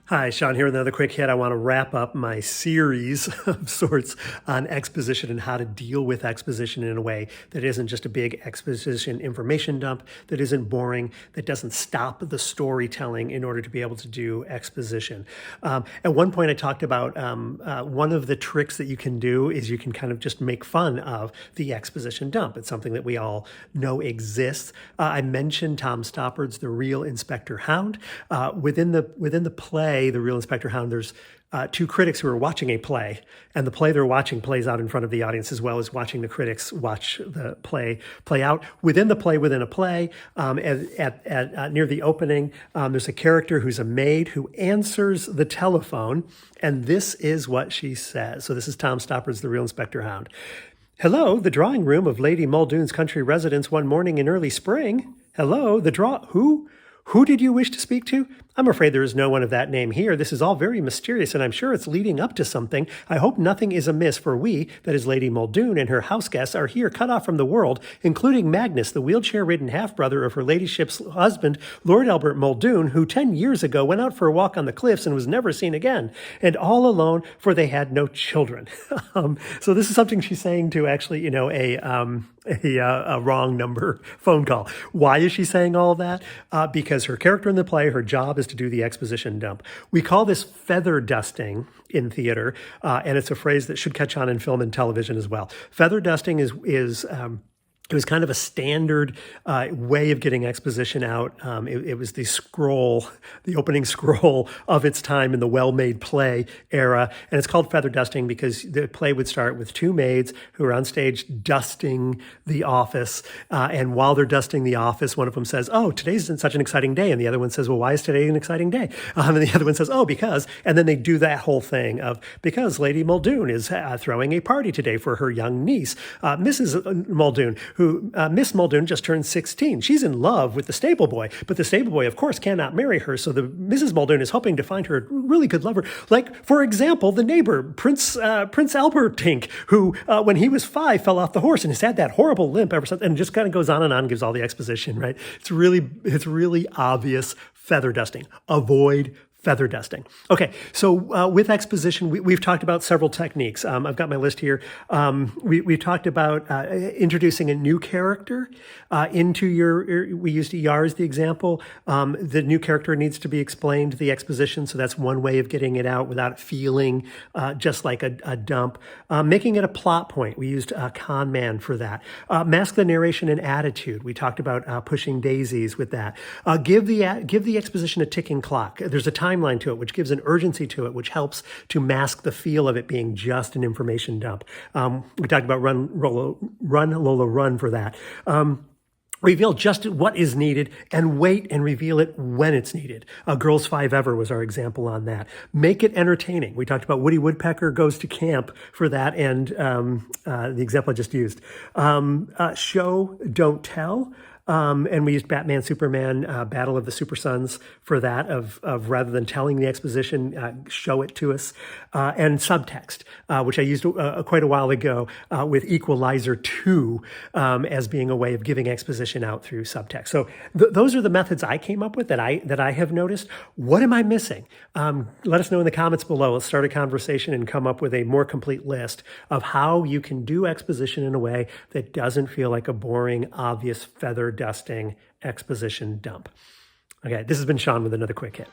Hi, Sean here with another quick hit. I want to wrap up my series of sorts on exposition and how to deal with exposition in a way that isn't just a big exposition information dump, that isn't boring, that doesn't stop the storytelling in order to be able to do exposition. At one point I talked about one of the tricks that you can do is you can kind of just make fun of the exposition dump. It's something that we all know exists. I mentioned Tom Stoppard's The Real Inspector Hound. Within the play, The Real Inspector Hound, there's two critics who are watching a play, and the play they're watching plays out in front of the audience as well as watching the critics watch the play out. Within a play, near the opening, there's a character who's a maid who answers the telephone, and this is what she says. So this is Tom Stoppard's The Real Inspector Hound. Hello, the drawing room of Lady Muldoon's country residence one morning in early spring. Hello, who? Who did you wish to speak to? I'm afraid there is no one of that name here. This is all very mysterious, and I'm sure it's leading up to something. I hope nothing is amiss, for we, that is Lady Muldoon and her house guests, are here cut off from the world, including Magnus, the wheelchair-ridden half-brother of her ladyship's husband, Lord Albert Muldoon, who 10 years ago went out for a walk on the cliffs and was never seen again, and all alone, for they had no children. So this is something she's saying to actually, a wrong number phone call. Why is she saying all of that? Because her character in the play, her job is to do the exposition dump. We call this feather dusting in theater, and it's a phrase that should catch on in film and television as well. Feather dusting it was kind of a standard way of getting exposition out. It was the opening scroll of its time in the well-made play era. And it's called feather dusting because the play would start with two maids who are on stage dusting the office. And while they're dusting the office, one of them says, "Oh, today's such an exciting day." And the other one says, "Well, why is today an exciting day?" And the other one says, "Oh, because." And then they do that whole thing of, because Lady Muldoon is throwing a party today for her young niece, Mrs. Muldoon, Miss Muldoon just turned 16. She's in love with the stable boy, but the stable boy, of course, cannot marry her. So the Mrs. Muldoon is hoping to find her a really good lover. Like, for example, the neighbor, Prince Albertink, who, when he was 5, fell off the horse and has had that horrible limp ever since, and just kind of goes on and on, gives all the exposition, right? It's really obvious feather dusting. Avoid feather dusting. Okay, so with exposition, we've talked about several techniques. I've got my list here. We've talked about introducing a new character into we used ER as the example. The new character needs to be explained, the exposition, so that's one way of getting it out without it feeling just like a dump. Making it a plot point. We used con man for that. Mask the narration and attitude. We talked about pushing daisies with that. Give the exposition a ticking clock. There's a timeline to it, which gives an urgency to it, which helps to mask the feel of it being just an information dump. We talked about run, Lola, run for that. Reveal just what is needed and wait and reveal it when it's needed. Girls 5 Ever was our example on that. Make it entertaining. We talked about Woody Woodpecker Goes to Camp for that, and the example I just used. Show, don't tell. And we used Batman, Superman, Battle of the Super Sons for that, of rather than telling the exposition, show it to us. And subtext, which I used quite a while ago with Equalizer 2 as being a way of giving exposition out through subtext. So those are the methods I came up with that I have noticed. What am I missing? Let us know in the comments below. Let's start a conversation and come up with a more complete list of how you can do exposition in a way that doesn't feel like a boring, obvious feather dusting exposition dump. Okay, this has been Sean with another quick hit.